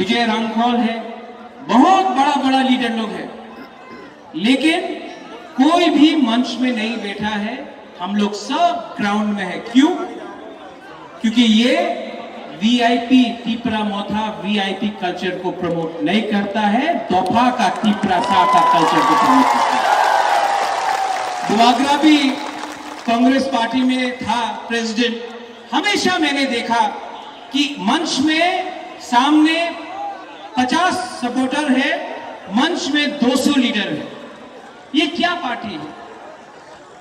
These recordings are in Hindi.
विजय रामखोल है, बहुत बड़ा बड़ा लीडर लोग है, लेकिन कोई भी मंच में नहीं बैठा है। हम लोग सब ग्राउंड में है। क्यों? क्योंकि ये वीआईपी तिपरा मोथा वीआईपी कल्चर को प्रमोट नहीं करता है, दोफा का तिपरा सा का कल्चर को प्रमोट करता है। बुवागरा भी कांग्रेस पार्टी में था प्रेसिडेंट। हमेशा मैंने देखा कि मंच में सामने 50 सपोर्टर है, मंच में 200 लीडर है। ये क्या पार्टी है?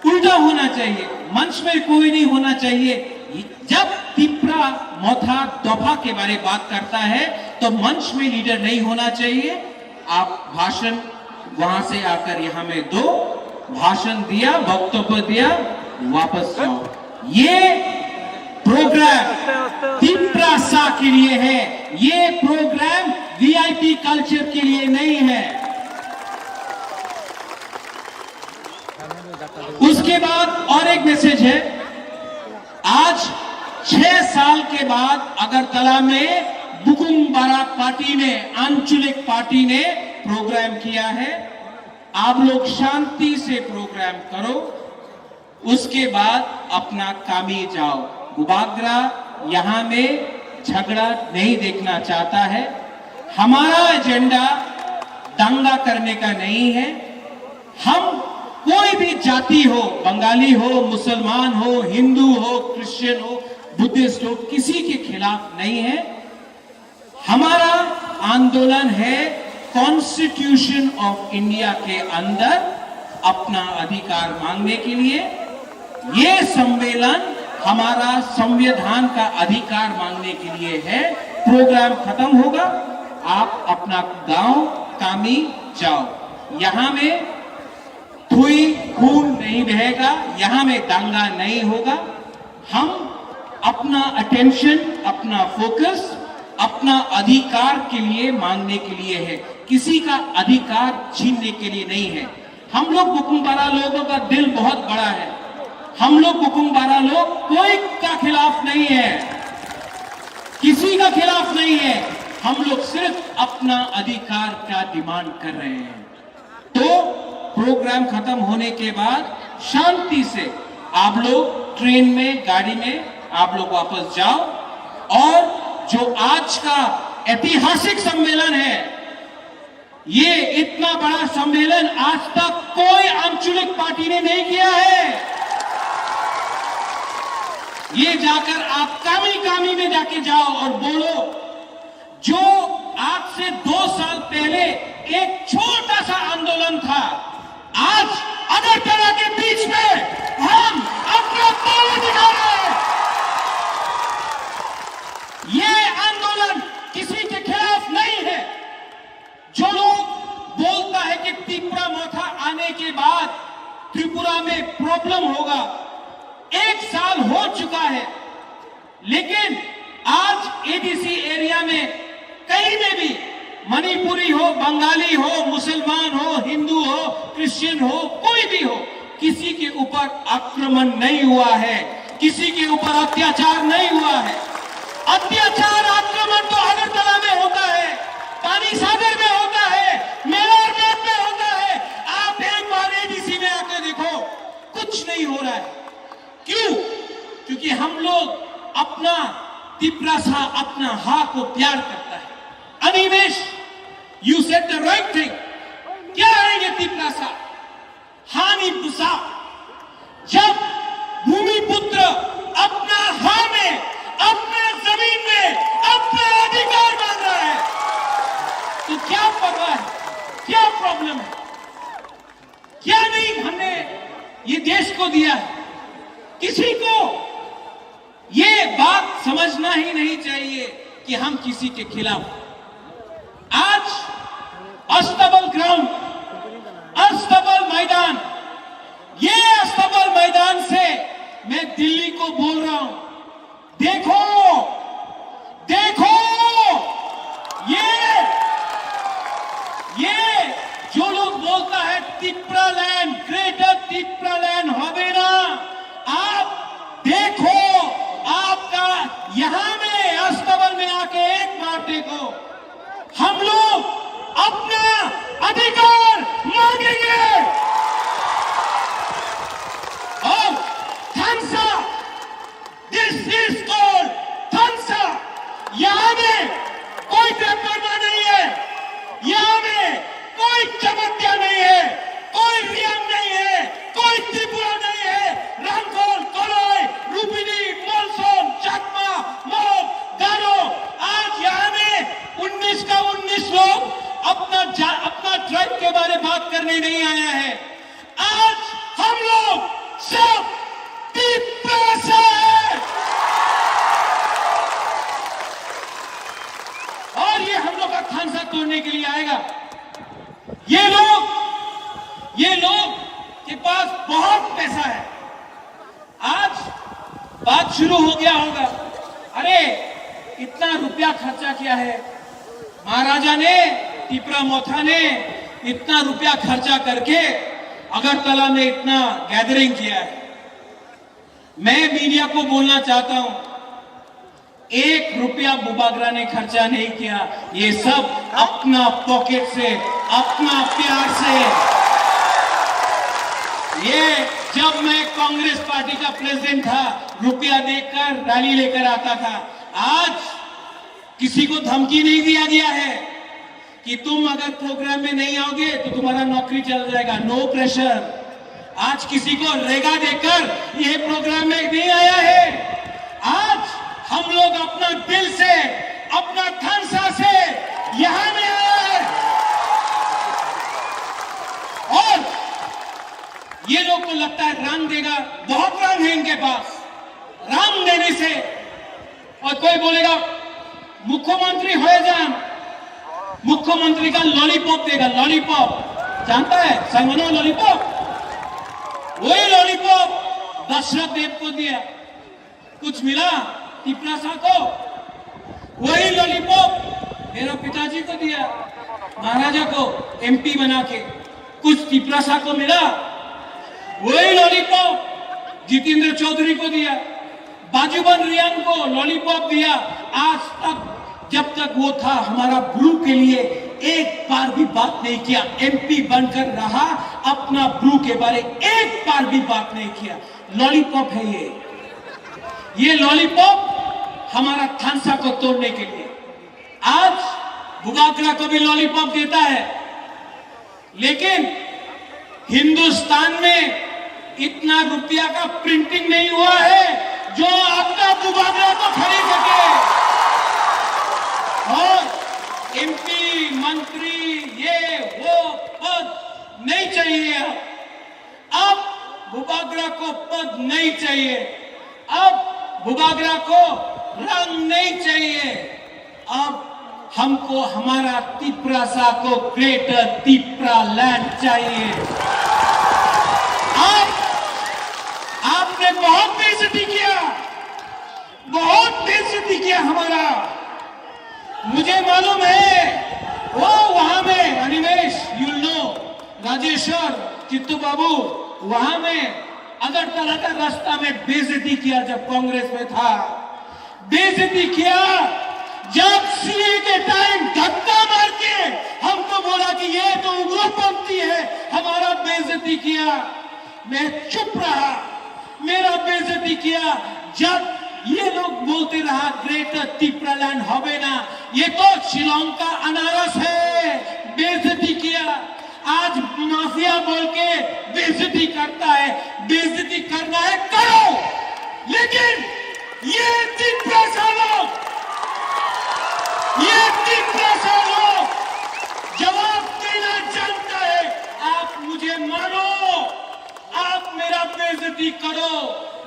उल्टा होना चाहिए, मंच में कोई नहीं होना चाहिए। जब तिपरा मोथा दोफा के बारे में बात करता है तो मंच में लीडर नहीं होना चाहिए। आप भाषण वहां से आकर यहां में दो, भाषण दिया, वक्तव्य दिया, वापस जाओ। ये प्रोग्राम तिपरा सा के लिए है, ये प्रोग्राम वीआईपी कल्चर के लिए नहीं है। उसके बाद और एक मैसेज है। आज 6 साल के बाद अगरतला में बुकुम बारा पार्टी ने, आंचलिक पार्टी ने प्रोग्राम किया है। आप लोग शांति से प्रोग्राम करो, उसके बाद अपना कामी जाओ। बुवागरा यहां में झगड़ा नहीं देखना चाहता है। हमारा एजेंडा दंगा करने का नहीं है। हम कोई भी जाति हो, बंगाली हो, मुसलमान हो, हिंदू हो, क्रिश्चियन हो, बुद्धिस्ट हो, किसी के खिलाफ नहीं है। हमारा आंदोलन है कॉन्स्टिट्यूशन ऑफ इंडिया के अंदर अपना अधिकार मांगने के लिए। ये सम्मेलन हमारा संविधान का अधिकार मांगने के लिए है। प्रोग्राम खत्म होगा, आप अपना गांव कामी जाओ। यहां में कोई खून नहीं बहेगा, यहां में दंगा नहीं होगा। हम अपना अटेंशन, अपना फोकस अपना अधिकार के लिए मांगने के लिए है, किसी का अधिकार छीनने के लिए नहीं है। हम लोग बुकुम बारा लोगों का दिल बहुत बड़ा है। हम लोग बुकुम बारा लोग कोई का खिलाफ नहीं है, किसी का खिलाफ नहीं है। हम लोग सिर्फ अपना अधिकार का डिमांड कर रहे हैं। तो प्रोग्राम खत्म होने के बाद शांति से आप लोग ट्रेन में, गाड़ी में आप लोग वापस जाओ। और जो आज का ऐतिहासिक सम्मेलन है, ये इतना बड़ा सम्मेलन आज तक कोई आंचलिक पार्टी ने नहीं किया है। ये जाकर आप कामी कामी में जाके जाओ और बोलो, जो आज से 2 साल पहले एक छोटा सा आंदोलन था, आज अगरतला के बीच में हम अपना ताला दिखा रहे हैं। ये आंदोलन किसी के खिलाफ नहीं है। जो लोग बोलता है कि तिपरा मोथा आने के बाद त्रिपुरा में प्रॉब्लम होगा, 1 साल हो चुका है, लेकिन आज एडीसी एरिया में कहीं में भी मणिपुरी हो, बंगाली हो, मुसलमान हो, हिंदू हो, क्रिश्चियन हो, कोई भी हो, किसी के ऊपर आक्रमण नहीं हुआ है, किसी के ऊपर अत्याचार नहीं हुआ है। अत्याचार, आक्रमण तो अगरतला में होता है, पानी सागर में होता है, मेवाड़ में होता है। आप एक बार एडीसी में आकर देखो, कुछ नहीं हो रहा है। क्यों? क्योंकि हम लोग अपना तिपरा सा, अपना हा को प्यार करता है। Animesh, you said the right thing. क्या है ये तिपरा सा? हानि पुसा। जब भूमिपुत्र अपना हा में, अपने जमीन में अपना अधिकार मांग रहा है, तो क्या परवाह है? क्या प्रॉब्लम है? क्या नहीं हमने ये देश को दिया है? किसी को ये बात समझना ही नहीं चाहिए कि हम किसी के खिलाफ। आज अस्तबल ग्राउंड, अस्तबल मैदान, ये अस्तबल मैदान से मैं दिल्ली को बोल रहा हूं, देखो देखो, ये जो लोग बोलता है Tipra land, greater Tipra land होवे ना, आप देखो, आपका यहां में अस्तबल में आके एक बार देखो, ट्राइब के बारे में बात करने नहीं आया है। आज हम लोग सब तिब्रा से हैं और ये हम लोग का खानसा तोड़ने के लिए आएगा। ये लोग के पास बहुत पैसा है। आज बात शुरू हो गया होगा, अरे इतना रुपया खर्चा किया है महाराजा ने, तिब्रा मोथा ने इतना रुपया खर्चा करके अगरतला में इतना गैदरिंग किया है। मैं मीडिया को बोलना चाहता हूं, 1 रुपया बुबागरा ने खर्चा नहीं किया। ये सब अपना पॉकेट से, अपना प्यार से। ये जब मैं कांग्रेस पार्टी का प्रेसिडेंट था, रुपया देकर रैली लेकर आता था। आज किसी को धमकी नहीं दिया गया है कि तुम अगर प्रोग्राम में नहीं आओगे तो तुम्हारा नौकरी चल जाएगा। No pressure. आज किसी को रेगा देकर यह प्रोग्राम में नहीं आया है। आज हम लोग अपना दिल से, अपना खानसा से यहां में आए हैं और ये लोग को लगता है रंग देगा। बहुत रंग है इनके पास। रंग देने से और कोई बोलेगा मुख्यमंत्री हो जान, मुख्यमंत्री का लॉलीपॉप देगा। लॉलीपॉप जानता है संगनो लॉलीपॉप? वही लॉलीपॉप दशरथ देव को दिया। कुछ मिला तिब्रा शाह को? वही लॉलीपॉप मेरा पिताजी को दिया, महाराजा को एमपी बना के। कुछ तिब्रा शाह को मिला? वही लॉलीपॉप जितेंद्र चौधरी को दिया, बाजूबन रियान को लॉलीपॉप दिया। आज तक जब तक वो था हमारा ब्रू के लिए एक बार भी बात नहीं किया। एमपी बनकर रहा, अपना ब्रू के बारे एक बार भी बात नहीं किया। लॉलीपॉप है ये लॉलीपॉप हमारा खानसा को तोड़ने के लिए। आज बुबागरा को भी लॉलीपॉप देता है, लेकिन हिंदुस्तान में इतना रुपया का प्रिंटिंग नहीं हुआ है जो अपना बुबागरा को खरीद सके। और एमपी, मंत्री, ये वो पद नहीं चाहिए। अब बुबागरा को पद नहीं चाहिए, अब बुबागरा को रंग नहीं चाहिए। अब हमको हमारा तिब्रा शाह को ग्रेटर तिब्रा लैंड चाहिए। आपने बहुत बेइज्जती किया, बहुत बेइज्जती किया हमारा। मुझे मालूम है वो वहां में अनिमेश, यू नो, राजेश्वर, चित्तू बाबू वहां में अगरतला का रास्ता में बेइज्जती किया जब कांग्रेस में था। बेइज्जती किया जब सीए के टाइम धक्का मार के हमको बोला कि ये तो उग्रपंथी है, हमारा बेइज्जती किया। मैं चुप रहा, मेरा बेइज्जती किया जब ये लोग बोलते रहा ग्रेटर तिब्रा लैंड होवे ना, ये तो शिलोंग का अनारस है। बेइज्जती किया। आज माफिया बोल के बेइज्जती करता है। बेइज्जती करना है करो, लेकिन ये तिब्रा शाह लोग जवाब देना जानता है। आप मुझे मानो, आप मेरा बेइज्जती करो,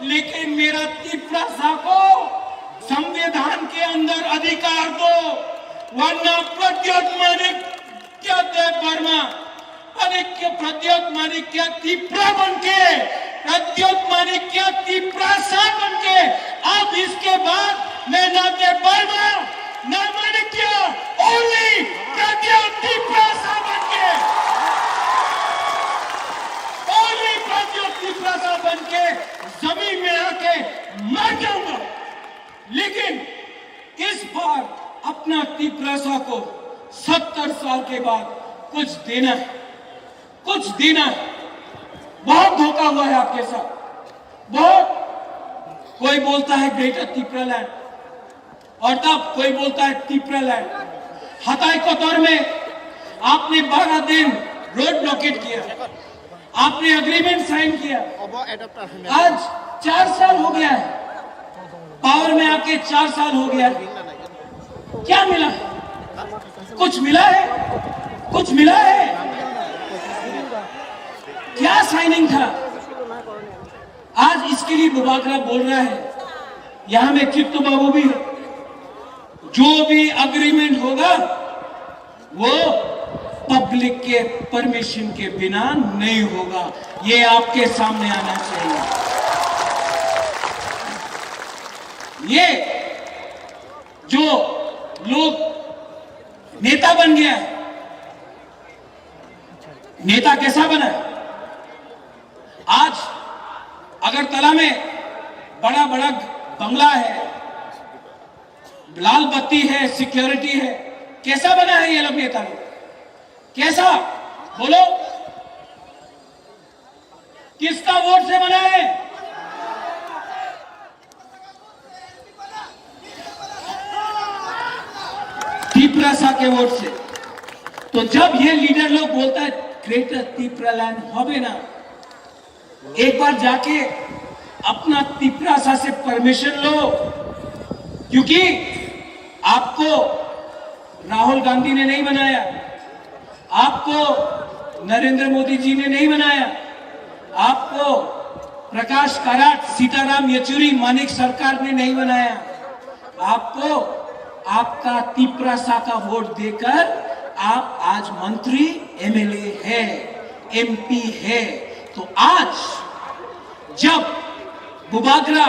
लेकिन मेरा तिब्रा शाह को संविधान के अंदर अधिकार दो, वरना प्रद्योत माणिक्य देव वर्मा, प्रद्योत माणिक्य तिब्रा बनके, प्रद्योत माणिक्य तिब्रा शाह बनके, अब इसके बाद मैं ना देव वर्मा ना माणिक्य, ओनली प्रद्योत तिब्रा शाह बनके, ओनली प्रद्योत तिब्रा शाह बनके जमीन में आके मर जाऊंगा। लेकिन इस बार अपना तिब्रा शाह को 70 साल के बाद कुछ देना है, कुछ देना है। बहुत धोखा हुआ है आपके साथ, बहुत। कोई बोलता है ग्रेटर तिब्रा लैंड और तब कोई बोलता है तिब्रा लैंड। हताई कोतवार में आपने 12 दिन रोड ब्लॉकेट किया, आपने एग्रीमेंट साइन किया। आज 4 साल हो गया है, पावर में आके 4 साल हो गया। क्या मिला? कुछ मिला है? कुछ मिला है? साइनिंग था। आज इसके लिए बुबाकरा बोल रहा है। यहां में चित्तू बाबू भी है। जो भी अग्रीमेंट होगा वो पब्लिक के परमिशन के बिना नहीं होगा, ये आपके सामने आना चाहिए। ये जो लोग नेता बन गया है, नेता कैसा बना है? आज अगरतला में बड़ा बड़ा बंगला है, लाल बत्ती है, सिक्योरिटी है। कैसा बना है ये लोग नेता लोग? कैसा बोलो? किसका वोट से बना है? तिपरासा के वोट से। तो जब ये लीडर लोग बोलता है ग्रेटर तिपरालैंड होवे ना, एक बार जाके अपना तिपरासा से परमिशन लो, क्योंकि आपको राहुल गांधी ने नहीं बनाया, आपको नरेंद्र मोदी जी ने नहीं बनाया, आपको प्रकाश काराट, सीताराम येचुरी, मानिक सरकार ने नहीं बनाया। आपको आपका तिपरासा का वोट देकर आप आज मंत्री, एमएलए है, एमपी है। तो आज जब बुबागरा,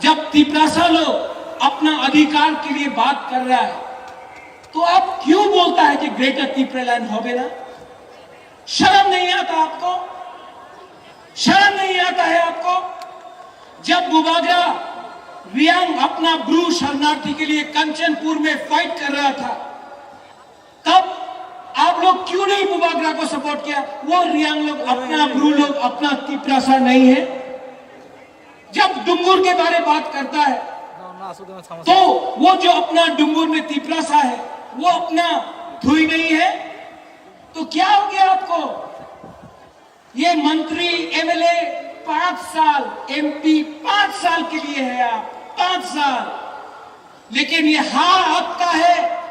जब तिपरासा लोग अपना अधिकार के लिए बात कर रहा है, तो आप क्यों बोलता है कि ग्रेटर तिपरालैंड होवे ना? शर्म नहीं आता आपको? शर्म नहीं आता है आपको? जब बुबागरा रियांग अपना ब्रू शरणार्थी के लिए कंचनपुर में फाइट कर रहा था, तब आप लोग क्यों नहीं बुबागरा को सपोर्ट किया? वो रियांग लोग अपना, ब्रू लोग अपना तिपरासा नहीं है। जब डुंगुर के बारे बात करता है तो वो जो अपना डुंगुर में तिपरासा है वो अपना धुई नहीं है। तो क्या हो गया आपको? ये मंत्री, एमएलए 5 साल, एमपी 5 साल के लिए है आप, 5 साल। लेकिन ये हाँ आपका है,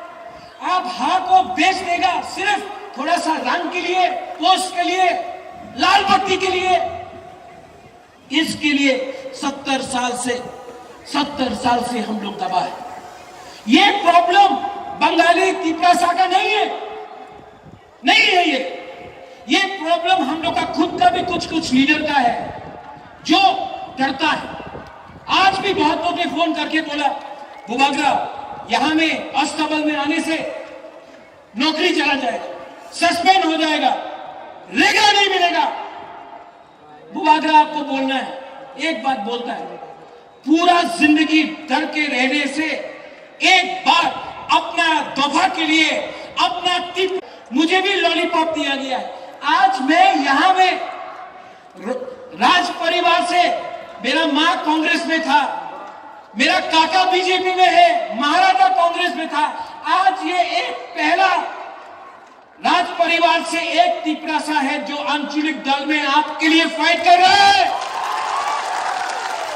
आप हाँ को बेच देगा सिर्फ थोड़ा सा रंग के लिए, पोस्ट के लिए, लाल बत्ती के लिए। इसके लिए 70 साल से हम लोग दबा है। ये प्रॉब्लम बंगाली तिपरासा का नहीं है, नहीं है। ये प्रॉब्लम हम लोग का खुद का भी कुछ लीडर का है जो डरता है। आज भी बहुत लोगों ने फोन करके बोला बुबागरा यहां में अस्तबल में आने से नौकरी चला जाएगा, सस्पेंड हो जाएगा, रेगा नहीं मिलेगा। बुबागरा आपको बोलना है, एक बात बोलता है, पूरा जिंदगी डर के रहने से एक बार अपना दफा के लिए अपना टिप, मुझे भी लॉलीपॉप दिया गया है। आज मैं यहां में राज परिवार से, मेरा मां कांग्रेस में था, मेरा काका बीजेपी में है, महाराजा कांग्रेस में था। आज ये एक पहला राज परिवार से एक तिपरासा है जो आंचलिक दल में आपके लिए फाइट कर रहा है।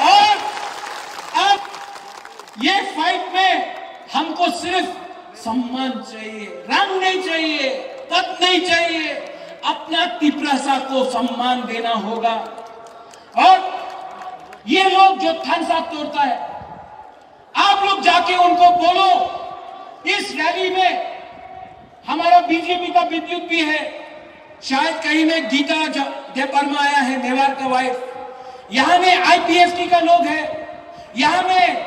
और अब ये फाइट में हमको सिर्फ सम्मान चाहिए, रंग नहीं चाहिए, पद नहीं चाहिए, अपना तिपरासा को सम्मान देना होगा। और ये लोग जो थानसा तोड़ता है, आप लोग जाके उनको बोलो, इस रैली में हमारा बीजेपी का विद्युत भी है, शायद कहीं में गीता जयवर्मा आया है, नेवार का वाइफ, यहां में आईपीएफटी का लोग है, यहां में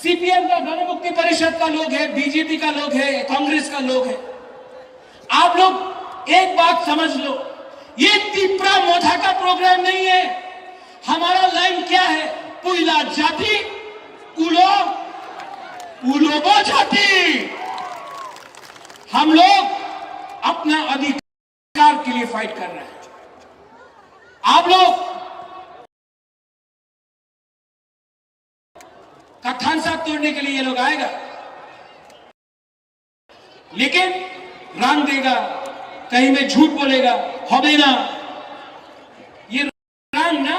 सीपीएम का जनमुक्ति परिषद का लोग है, बीजेपी का लोग है, कांग्रेस का लोग है। आप लोग एक बात समझ लो, ये तिपरा मोथा का प्रोग्राम नहीं है। हमारा लाइन क्या है? पुइला जाति उलोबो जाति। हम लोग अपना अधिकार के लिए फाइट कर रहे हैं। आप लोग का थानसा तोड़ने के लिए ये लोग आएगा, लेकिन रंग देगा, कहीं में झूठ बोलेगा, होबे ना। ये रंग ना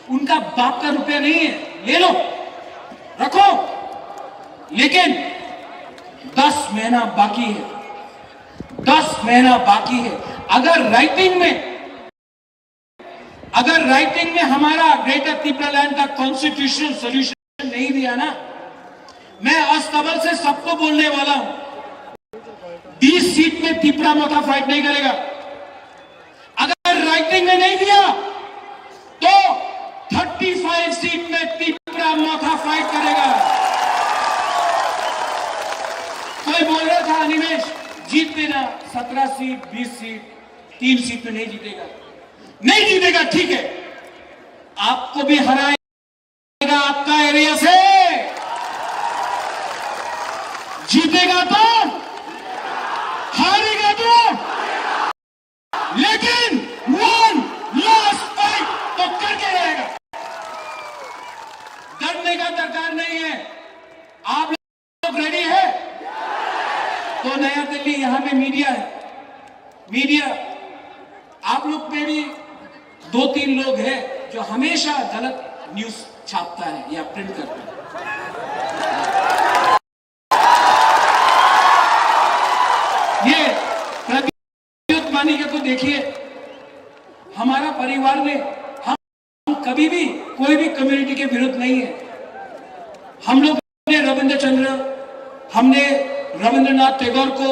उनका बाप का रुपया नहीं है, ले लो, रखो, लेकिन 10 महीना बाकी है, 10 महीना बाकी है। अगर राइटिंग में अगर राइटिंग में हमारा ग्रेटर तिप्रालैंड का कॉन्स्टिट्यूशनल सॉल्यूशन नहीं दिया ना, मैं अस्तबल से सबको बोलने वाला हूं, 20 सीट में तिप्रा मोथा फाइट नहीं करेगा। अगर राइटिंग में नहीं दिया तो 35 सीट में तिप्रा मोथा फाइट करेगा। कोई बोल रहा था अनिमेश जीत देना 17 सीट 20 सीट, 3 सीट में नहीं जीतेगा, नहीं जीतेगा, ठीक है, आपको भी हराएगा आपका एरिया से, जीतेगा तो, हारेगा तो, लेकिन वन लास्ट फाइट तो करके रहेगा। डरने का दरकार नहीं है। आप लोग रेडी है? तो नया दिल्ली, यहां में मीडिया है, मीडिया आप लोग में भी 2-3 लोग हैं जो हमेशा गलत न्यूज छापता है या प्रिंट करता है। ये प्रत्युत मानी के तो देखिए, हमारा परिवार में हम कभी भी कोई भी कम्युनिटी के विरुद्ध नहीं है। हम लोग ने हमने रविंद्रनाथ टैगोर को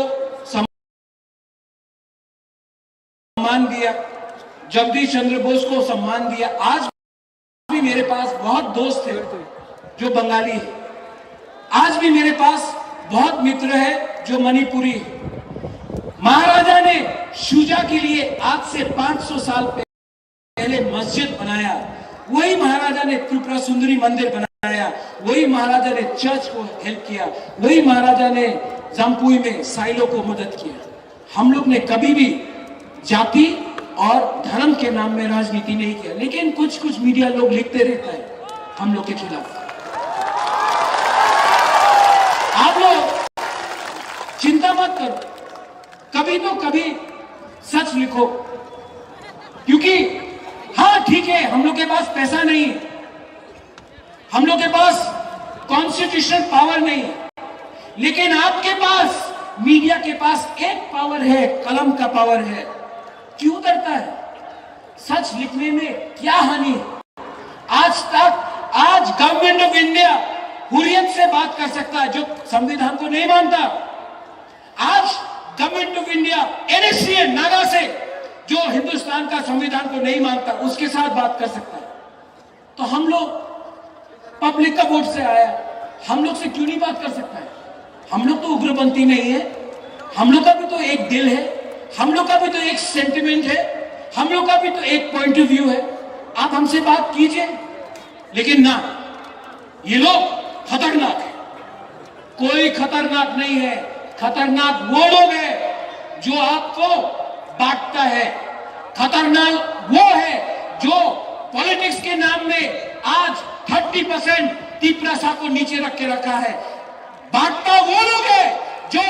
सम्मान दिया, जगदीश चंद्र बोस को सम्मान दिया। आज भी मेरे पास बहुत दोस्त हैं जो बंगाली है, आज भी मेरे पास बहुत मित्र है जो मणिपुरी है। महाराजा ने शुजा के लिए आज से 500 साल पहले मस्जिद बनाया, वही महाराजा ने त्रिपुरा सुंदरी मंदिर बनाया, वही महाराजा ने चर्च को हेल्प किया, वही महाराजा ने जम्पुई में साइलो को मदद किया। हम लोग ने कभी भी जाति और धर्म के नाम में राजनीति नहीं किया, लेकिन कुछ मीडिया लोग लिखते रहता है हम लोग के खिलाफ। आप लोग चिंता मत करो, कभी तो कभी सच लिखो, क्योंकि हाँ ठीक है, हम लोग के पास पैसा नहीं है, हम लोग के पास कॉन्स्टिट्यूशनल पावर नहीं है, लेकिन आपके पास, मीडिया के पास एक पावर है, कलम का पावर है। क्यों डरता है? सच लिखने में क्या हानि है? आज गवर्नमेंट ऑफ इंडिया हुर्रियत से बात कर सकता है जो संविधान को नहीं मानता। आज government of India NSC Naga से जो हिंदुस्तान का संविधान को नहीं मानता, उसके साथ बात कर सकता है। तो हम लोग पब्लिक का वोट से आया, हम लोग से क्यों नहीं बात कर सकता है? हम लोग तो उग्रपंथी नहीं है, हम लोग का भी तो एक दिल है, हम लोग का भी तो एक सेंटिमेंट है, हम लोग का भी तो एक पॉइंट ऑफ व्यू है। आप हमसे बात कीजिए, लेकिन ना, ये लोग खतरनाक है। कोई खतरनाक नहीं है, खतरनाक वो लोग हैं जो आपको बांटता है। खतरनाक वो है जो पॉलिटिक्स के नाम में आज 30% तिप्रासा को नीचे रख के रखा है। बांटता वो लोग है जो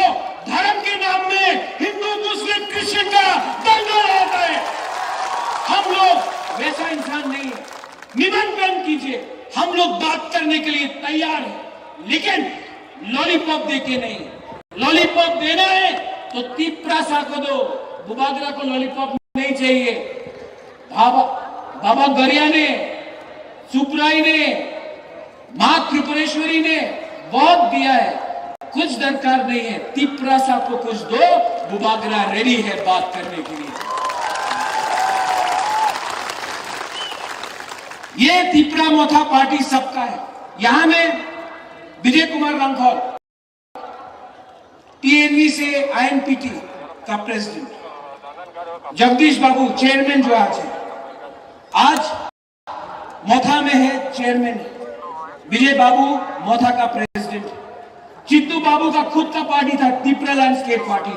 धर्म के नाम में हिंदू मुस्लिम क्रिश्चियन का दंगा होता है। हम लोग वैसा इंसान नहीं है। निमंत्रण कीजिए, हम लोग बात करने के लिए तैयार हैं, लेकिन लॉलीपॉप देके नहीं। लॉलीपॉप देना है तो तिप्रासा को दो, बुबागरा को लॉलीपॉप नहीं चाहिए। बाबा गरिया ने, सुपराई ने, मां त्रिपुरेश्वरी ने बहुत दिया है, कुछ दरकार नहीं है। तिप्रासा को कुछ दो, बुबागरा रेडी है बात करने के लिए। ये तिप्रा मोथा पार्टी सबका है। यहां में विजय कुमार रांखौल, टीएनवी से आईएनपीटी का प्रेसिडेंट, जगदीश बाबू चेयरमैन जो आज मोथा में है, चेयरमैन है। विजय बाबू मोथा का प्रेसिडेंट, चित्तू बाबू का खुद का पार्टी था, तिप्रालैंड स्टेट पार्टी,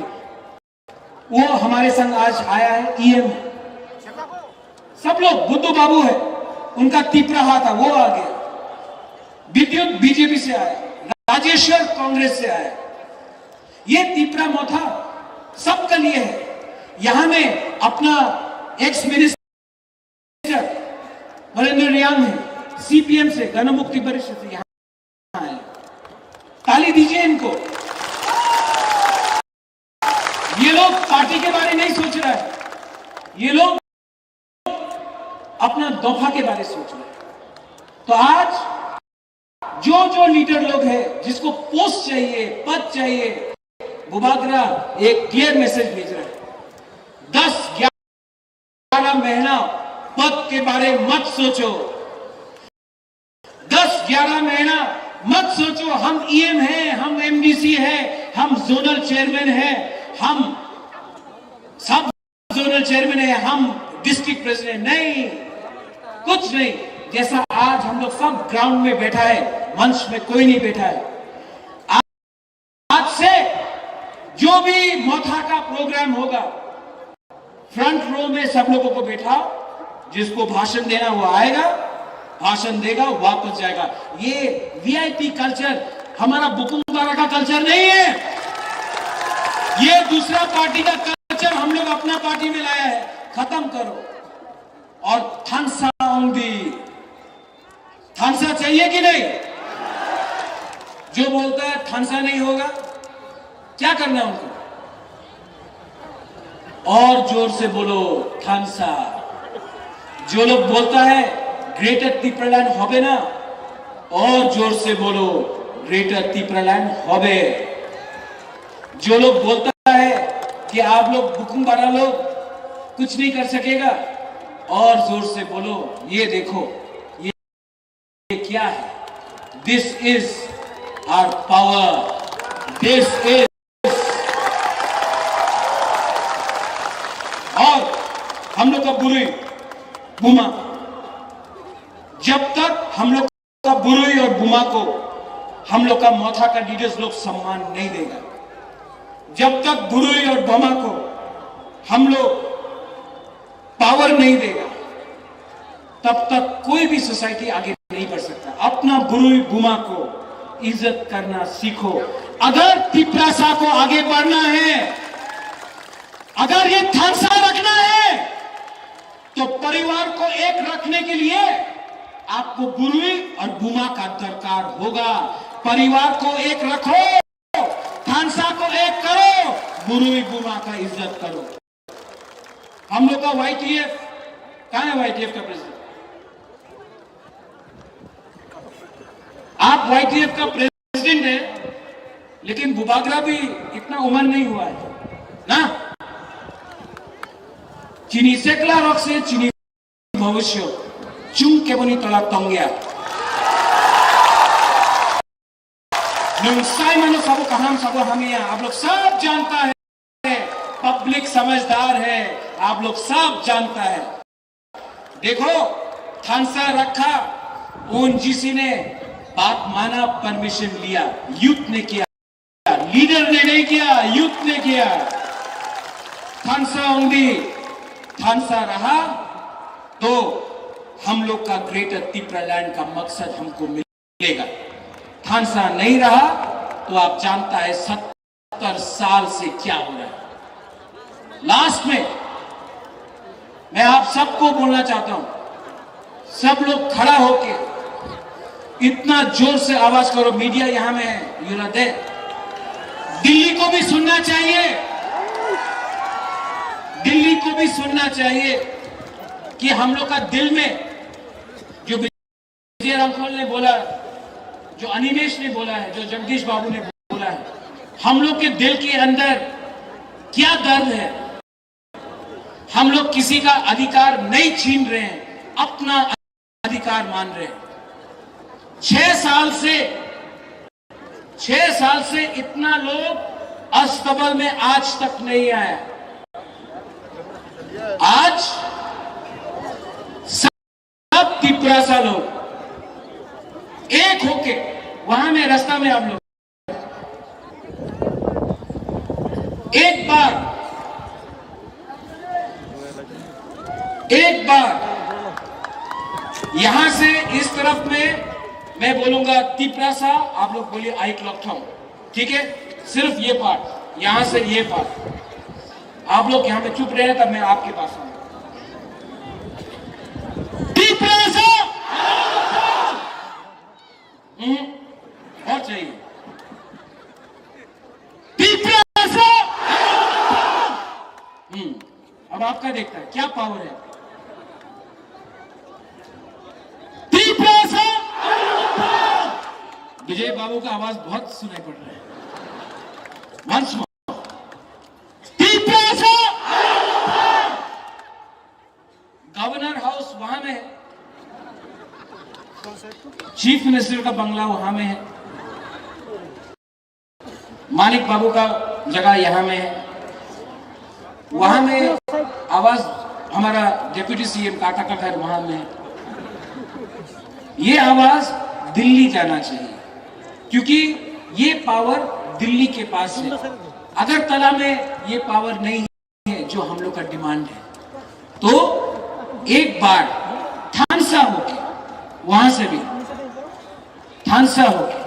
वो हमारे संग आज आया है, ईएम। सब लोग, बुद्धू बाबू है, उनका तिप्रा था, वो आ गया। विद्युत बीजेपी से आया, राजेश्वर कांग्रेस से आया। ये तिप्रा मोथा सबके लिए है। यहां में अपना एक्स मिनिस्टर वरेंद्र रियांग है, सीपीएम से, गण मुक्ति परिषद से यहां आए। ताली दीजिए इनको। ये लोग पार्टी के बारे में नहीं सोच रहा है, ये लोग अपना दफा के बारे में सोच रहे हैं। तो आज जो जो लीडर लोग हैं जिसको पोस्ट चाहिए, पद चाहिए, बुबागरा एक क्लियर मैसेज भेज रहे हैं, 10-11 महीना पद के बारे में मत सोचो, 10-11 महीना मत सोचो हम ईएम हैं, हम एमडीसी हैं, हम जोनल चेयरमैन हैं, हम सब जोनल चेयरमैन हैं, हम डिस्ट्रिक्ट प्रेसिडेंट, नहीं, कुछ नहीं। जैसा आज हम लोग सब ग्राउंड में बैठा है, मंच में कोई नहीं बैठा है। आज से जो भी मोथा का प्रोग्राम होगा, फ्रंट रो में सब लोगों को बैठाओ, जिसको भाषण देना वो आएगा, भाषण देगा, वापस जाएगा। ये वीआईपी कल्चर हमारा बुकुंबारा का कल्चर नहीं है, ये दूसरा पार्टी का कल्चर हम लोग अपना पार्टी में लाया है, खत्म करो। और थानसा आऊंगी, थानसा चाहिए कि नहीं? जो बोलता है थानसा नहीं होगा, क्या करना है उनको? और जोर से बोलो थानसा। जो लोग बोलता है ग्रेटर त्रिपुरालैंड होबे ना, और जोर से बोलो ग्रेटर त्रिपुरालैंड होबे। जो लोग बोलता है कि आप लोग बुकुंबारा लोग कुछ नहीं कर सकेगा, और जोर से बोलो ये देखो ये क्या है, this is our power, this is. और हम लोग का बुरुई बुमा, जब तक हम लोग का बुरुई और बुमा को हम लोग का मोथा का लीडर्स लोग सम्मान नहीं देगा, जब तक बुरुई और बुमा को हम लोग पावर नहीं देगा, तब तक कोई भी सोसाइटी आगे नहीं बढ़ सकता। अपना बुरुई बुमा को इज्जत करना सीखो। अगर तिपरासा को आगे बढ़ना है, अगर ये थानसा रखना है, तो परिवार को एक रखने के लिए आपको बुरुई और बुमा का दरकार होगा। परिवार को एक रखो, थानसा को एक करो, बुरुई बुमा का इज्जत करो। हम लोग का वाईटीएफ कहां है? वाईटीएफ का प्रेसिडेंट, आप वाईटीएफ का प्रेसिडेंट है, लेकिन बुबागरा भी इतना उम्र नहीं हुआ है ना। चीनी सेकला रख से चीनी भविष्य चुम के बनी तला तंगिया मानो सबो कहां सबो हमिया। आप लोग सब जानता है, पब्लिक समझदार है, आप लोग सब जानता है। देखो थानसा रखा, ओएनजीसी ने बात माना, परमिशन लिया, यूथ ने किया, लीडर ने नहीं किया, यूथ ने किया। थानसा होंगी, थानसा रहा तो हम लोग का ग्रेटर त्रिपुरालैंड का मकसद हमको मिलेगा। थानसा नहीं रहा तो आप जानता है 70 साल से क्या हो रहा है। लास्ट में मैं आप सबको बोलना चाहता हूं, सब लोग खड़ा होके इतना जोर से आवाज करो। मीडिया यहां में है, यू नो दे, दिल्ली को भी सुनना चाहिए, दिल्ली को भी सुनना चाहिए कि हम लोग का दिल में जो विजय रामखोल ने बोला, जो अनिमेश ने बोला है, जो जगदीश बाबू ने बोला है, हम लोग के दिल के अंदर क्या दर्द है। हम लोग किसी का अधिकार नहीं छीन रहे हैं, अपना अधिकार मान रहे हैं। 6 साल से इतना लोग अस्तबल में आज तक नहीं आया। आज सब तिपरासा लोग एक होके वहां में रास्ता में आप लोग एक बार यहां से इस तरफ में मैं बोलूंगा तिपरासा, आप लोग बोलिए आई क्लॉकथम, ठीक है? सिर्फ ये पार्ट, यहां से ये पार्ट, आप लोग यहां पे चुप रहे तब मैं आपके पास आऊंगा। तिपरासा और चाहिए तिपरासा। अब आपका देखता है क्या पावर है। विजय बाबू का आवाज बहुत सुनाई पड़ रहा है। वंस मोर, गवर्नर हाउस वहां में है, चीफ मिनिस्टर का बंगला वहां में है, मानिक बाबू का जगह यहां में है, वहां में आवाज हमारा डिप्टी सीएम काका का घर वहां में है। ये आवाज दिल्ली जाना चाहिए क्योंकि ये पावर दिल्ली के पास है। अगरतला में ये पावर नहीं है जो हम लोग का डिमांड है। तो एक बार थानसा होके, वहां से भी थानसा होके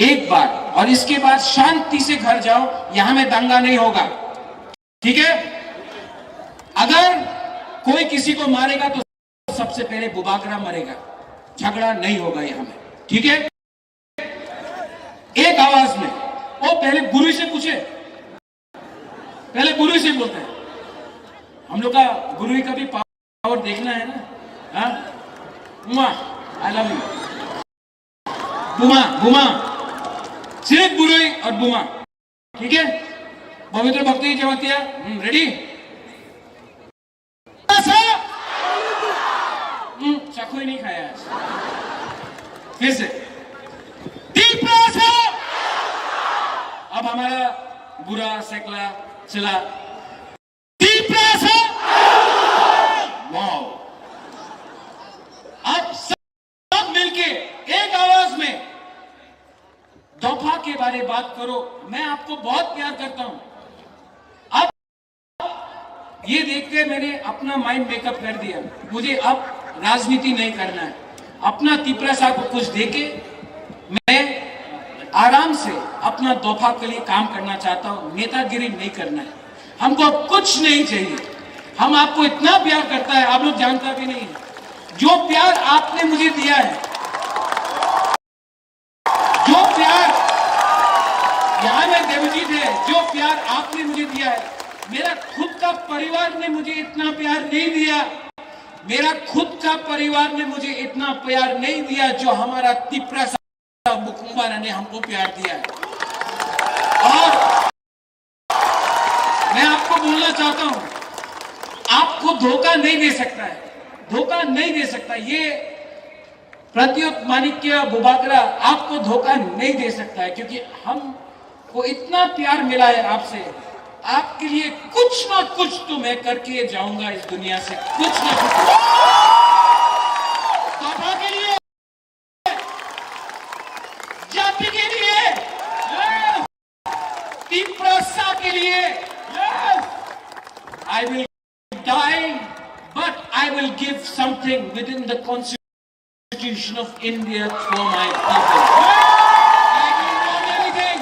एक बार, और इसके बाद शांति से घर जाओ, यहां में दंगा नहीं होगा, ठीक है? अगर कोई किसी को मारेगा तो सबसे पहले बुबाकरा मरेगा, झगड़ा नहीं होगा यहां में, ठीक है? एक आवाज में। वो पहले गुरु से पूछे, पहले गुरु से बोलते हैं। हम लोग का गुरु का भी पावर देखना है ना। हाँ, आई लव यू बुमा, बुमा, सिर्फ बुरुई और बुमा, ठीक है? पवित्र भक्ति जमातिया, रेडी? चाकू ही नहीं खाया फिर से। अब हमारा बुरा सेकला चला। वाओ! अब सब मिलके एक आवाज में दोफा के बारे बात करो। मैं आपको बहुत प्यार करता हूं। अब ये देख के मैंने अपना माइंड मेकअप कर दिया। मुझे अब राजनीति नहीं करना है। अपना तिपरा साहब को कुछ देके मैं आराम से अपना दोफा के लिए काम करना चाहता हूं। नेतागिरी नहीं करना है। हमको कुछ नहीं चाहिए। हम आपको इतना प्यार करता है, आप लोग जानता भी नहीं है। जो प्यार आपने मुझे दिया है, जो प्यार यहां में देवजीत है, जो प्यार आपने मुझे दिया है, मेरा खुद का परिवार ने मुझे इतना प्यार नहीं दिया। मेरा खुद का परिवार ने मुझे इतना प्यार नहीं दिया जो हमारा तिपरा साहब बुकुम्बारा ने हमको प्यार दिया है। और मैं आपको बोलना चाहता हूं, आपको धोखा नहीं दे सकता है, धोखा नहीं दे सकता। ये प्रत्युत माणिक्य बुबाकरा आपको धोखा नहीं दे सकता है क्योंकि हमको इतना प्यार मिला है आपसे। आपके लिए कुछ ना कुछ तो मैं करके जाऊंगा इस दुनिया से, कुछ ना कुछ। पापा के लिए, जाति के लिए, तिपरा के लिए, I will die, but I will give something within the Constitution of India for my people. I don't want anything.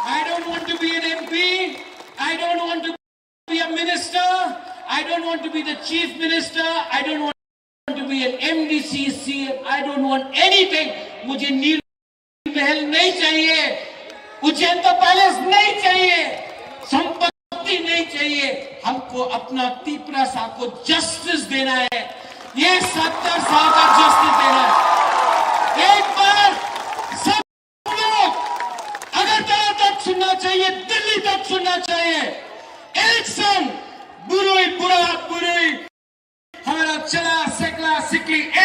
I don't want to be an MP. I don't want to be a minister. I don't want to be the chief minister. I don't want to be an MDC, CM. I don't want anything. मुझे नील महल नहीं चाहिए, उज्जैन का पैलेस नहीं चाहिए, संपत्ति नहीं चाहिए। हमको अपना तिपरा साहब को जस्टिस देना है। ये 70 साल का जस्टिस देना है। एक बार सब लोग अगरतला तक सुनना चाहिए, दिल्ली तक सुनना चाहिए। एक संग बुरुई बुरा बुरुई हमारा चला सेकला सिकली